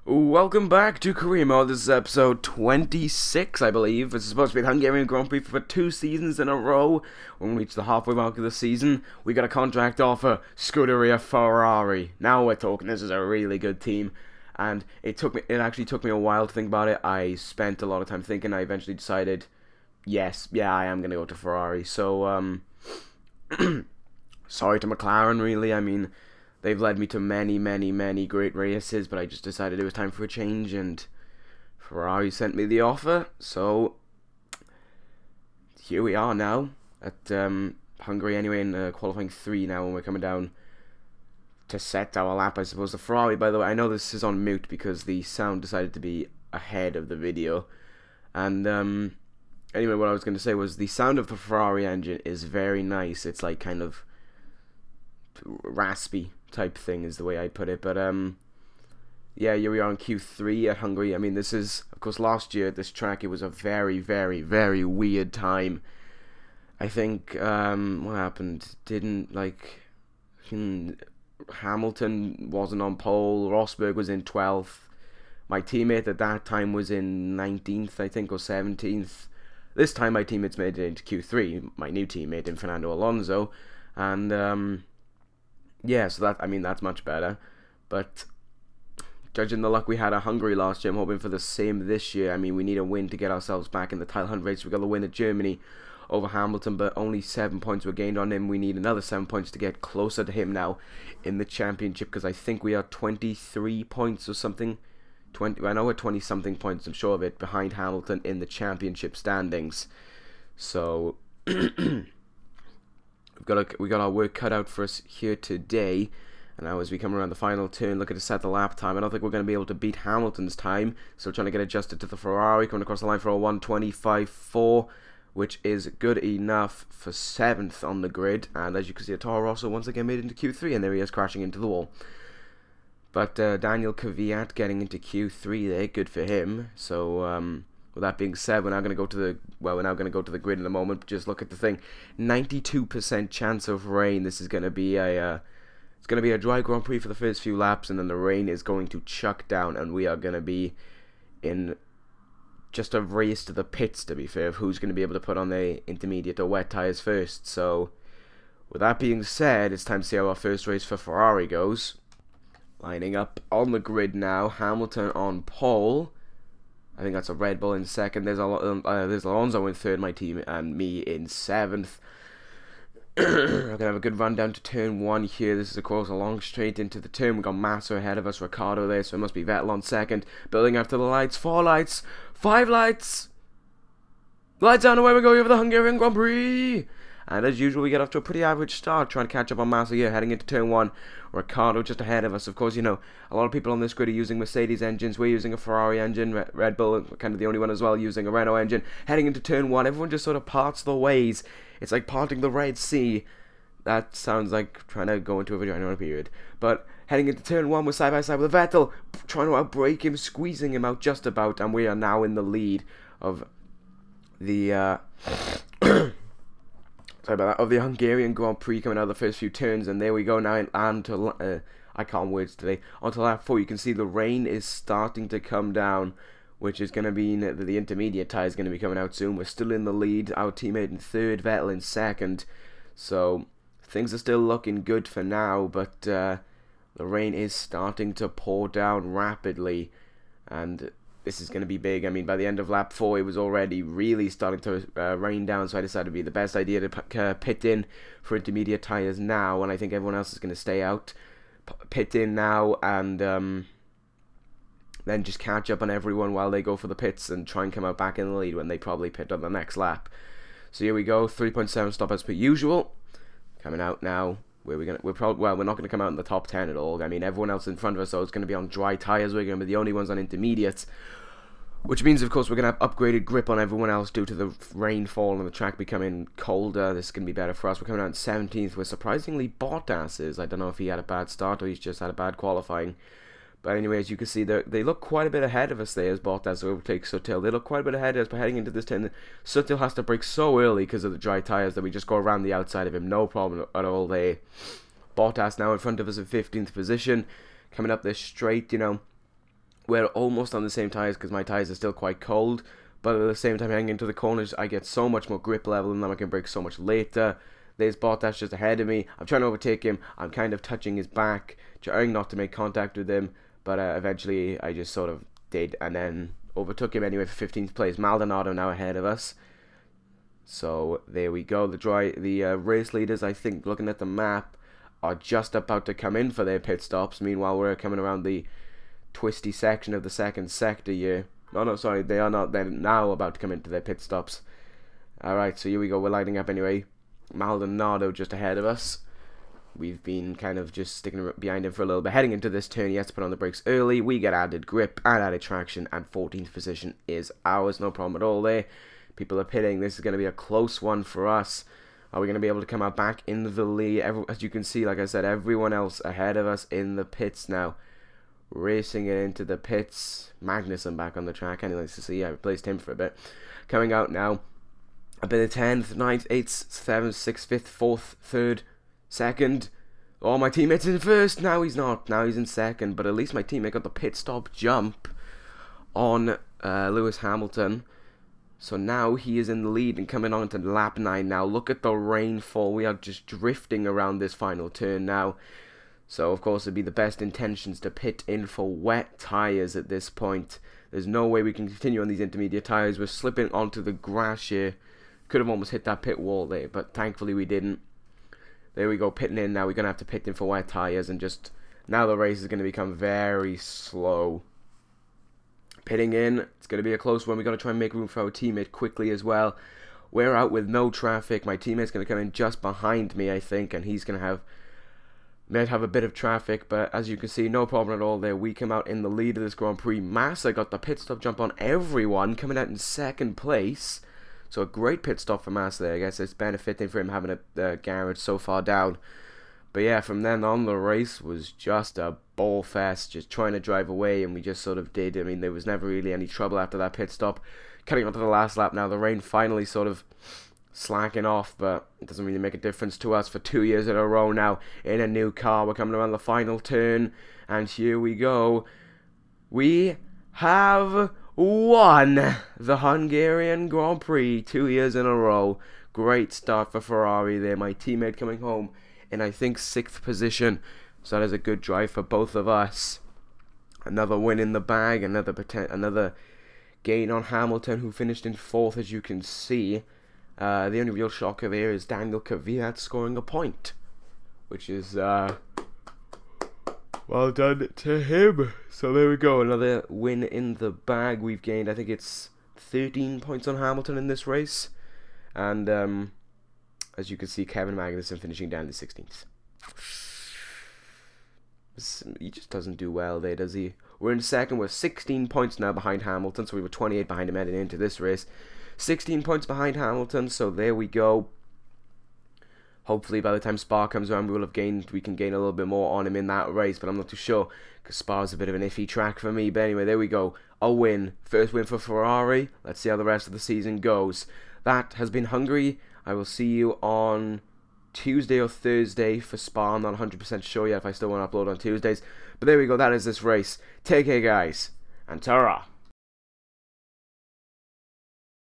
Welcome back to Career Mode. This is episode 26, I believe. This is supposed to be the Hungarian Grand Prix for 2 seasons in a row. When we reach the halfway mark of the season, we got a contract offer, Scuderia Ferrari. Now we're talking. This is a really good team. And it actually took me a while to think about it. I spent a lot of time thinking. I eventually decided, yes, I am going to go to Ferrari. So, sorry to McLaren, really. I mean, they've led me to many great races, but I just decided it was time for a change, and Ferrari sent me the offer. So here we are now at Hungary anyway, in qualifying 3 now, when we're coming down to set our lap, I suppose. The Ferrari, by the way, I know this is on mute because the sound decided to be ahead of the video. And anyway, what I was going to say was the sound of the Ferrari engine is very nice. It's like kind of raspy type thing is the way I put it. But yeah, here we are in Q3 at Hungary. I mean, this is, of course, last year at this track it was a very weird time. I think what happened, Hamilton wasn't on pole, Rosberg was in 12th, my teammate at that time was in 19th, I think, or 17th. This time my teammates made it into Q3, my new teammate in Fernando Alonso, and yeah, so that's much better. But judging the luck we had at Hungary last year, I'm hoping for the same this year. I mean, we need a win to get ourselves back in the title hunt race. We got the win at Germany over Hamilton, but only 7 points were gained on him. We need another 7 points to get closer to him now in the championship, because I think we are 23 points or something. I know we're 20 something points, I'm sure of it, behind Hamilton in the championship standings. So we got our work cut out for us here today. And now as we come around the final turn, looking to set the lap time, I don't think we're going to be able to beat Hamilton's time. Still trying to get adjusted to the Ferrari, coming across the line for a 1:25.4, which is good enough for 7th on the grid. And as you can see, Toro Rosso once again made it into Q3, and there he is crashing into the wall. But Daniel Kvyat getting into Q3 there, good for him. So with that being said, we're now going to go to the grid in a moment. Just look at the thing, 92% chance of rain. This is going to be a dry Grand Prix for the first few laps, and then the rain is going to chuck down, and we are going to be in just a race to the pits, to be fair, of who's going to be able to put on the intermediate or wet tyres first. So with that being said, it's time to see how our first race for Ferrari goes. Lining up on the grid now, Hamilton on pole. I think that's a Red Bull in second. There's Alonso in third, my team, and me in 7th. We're going to have a good run down to turn 1 here. This is, of course, a long straight into the turn. We've got Massa ahead of us, Ricciardo there, so it must be Vettel on second. Building after the lights, 4 lights, 5 lights. Lights on, away we go over the Hungarian Grand Prix. And as usual, we get off to a pretty average start, trying to catch up on Massa here, heading into turn 1. Ricciardo just ahead of us. Of course, you know, a lot of people on this grid are using Mercedes engines. We're using a Ferrari engine. Red Bull, kind of the only one as well, using a Renault engine. Heading into turn 1, everyone just sort of parts the ways. It's like parting the Red Sea. That sounds like trying to go into a video, I know, period. But heading into turn 1, we're side by side with Vettel, trying to outbrake him, squeezing him out just about, and we are now in the lead of the of the Hungarian Grand Prix, coming out of the first few turns. And there we go now, I can't words today. Onto lap 4, you can see the rain is starting to come down, which is going to mean that the intermediate tyre is going to be coming out soon. We're still in the lead, our teammate in 3rd, Vettel in 2nd, so things are still looking good for now, but the rain is starting to pour down rapidly, and this is going to be big. I mean, by the end of lap 4, it was already really starting to rain down, so I decided it would be the best idea to pit in for intermediate tyres now, and I think everyone else is going to stay out. Pit in now, and then just catch up on everyone while they go for the pits and try and come out back in the lead when they probably pit on the next lap. So here we go, 3.7 stop as per usual. Coming out now. We're not going to come out in the top 10 at all. I mean, everyone else in front of us is going to be on dry tyres. We're going to be the only ones on intermediates, which means, of course, we're going to have upgraded grip on everyone else due to the rainfall and the track becoming colder. This is going to be better for us. We're coming out in 17th, where surprisingly Bottas is. I don't know if he had a bad start or he's just had a bad qualifying. But anyway, as you can see, they look quite a bit ahead of us there as Bottas overtakes Sutil. They look quite a bit ahead of us, but heading into this turn, Sutil has to brake so early because of the dry tyres that we just go around the outside of him. No problem at all there. Bottas now in front of us in 15th position. Coming up this straight, you know, We're almost on the same tyres because my tyres are still quite cold. But at the same time, heading into the corners, I get so much more grip level and then I can brake so much later. There's Bottas just ahead of me. I'm trying to overtake him. I'm kind of touching his back, trying not to make contact with him. But eventually, I just sort of did and then overtook him anyway for 15th place. Maldonado now ahead of us. So there we go. The race leaders, I think, looking at the map, are just about to come in for their pit stops. Meanwhile, we're coming around the twisty section of the second sector here. No, sorry, they are not. They're now about to come into their pit stops. Alright, so here we go. We're lighting up anyway. Maldonado just ahead of us. We've been kind of just sticking behind him for a little bit. Heading into this turn, he has to put on the brakes early. We get added grip and added traction, and 14th position is ours. No problem at all there. People are pitting. This is going to be a close one for us. Are we going to be able to come out back into the lead? As you can see, like I said, everyone else ahead of us in the pits now. Racing it into the pits. Magnussen back on the track. Anyways, to see, I replaced him for a bit. Coming out now. A bit of 10th, 9th, 8th, 7th, 6th, 5th, 4th, 3rd, 2nd. Oh, my teammate's in first. Now he's not. Now he's in second. But at least my teammate got the pit stop jump on Lewis Hamilton. So now he is in the lead and coming on to lap 9 now. Look at the rainfall. We are just drifting around this final turn now. So, of course, it'd be the best intentions to pit in for wet tyres at this point. There's no way we can continue on these intermediate tyres. We're slipping onto the grass here. Could have almost hit that pit wall there, but thankfully we didn't. There we go, pitting in now. We're going to have to pit in for wet tyres, and just now the race is going to become very slow. Pitting in, it's going to be a close one. We've got to try and make room for our teammate quickly as well. We're out with no traffic. My teammate's going to come in just behind me, I think, and he's going to might have a bit of traffic, but as you can see, no problem at all there. We come out in the lead of this Grand Prix. Massa got the pit stop jump on everyone, coming out in second place. So a great pit stop for Massa there. I guess it's benefiting for him having a garage so far down. But yeah, from then on, the race was just a ball fest, just trying to drive away, and we just sort of did. I mean, there was never really any trouble after that pit stop. Cutting onto the last lap now, the rain finally sort of slacking off, but it doesn't really make a difference to us for 2 years in a row now in a new car. We're coming around the final turn, and here we go. We have won the Hungarian Grand Prix 2 years in a row. Great start for Ferrari there. My teammate coming home in, I think, 6th position. So that is a good drive for both of us. Another win in the bag. Another gain on Hamilton, who finished in 4th, as you can see. The only real shocker there is Daniel Kvyat scoring a point, which is well done to him. So there we go, another win in the bag. We've gained, I think it's 13 points on Hamilton in this race. And as you can see, Kevin Magnussen finishing down to 16th. He just doesn't do well there, does he? We're in second. We're 16 points now behind Hamilton, so we were 28 behind him heading into this race. 16 points behind Hamilton, so there we go. Hopefully by the time Spa comes around, we can gain a little bit more on him in that race, but I'm not too sure, because Spa's a bit of an iffy track for me. But anyway, there we go. A win. First win for Ferrari. Let's see how the rest of the season goes. That has been Hungary. I will see you on Tuesday or Thursday for Spa. I'm not 100% sure yet if I still want to upload on Tuesdays. But there we go. That is this race. Take care, guys. And ta-ra.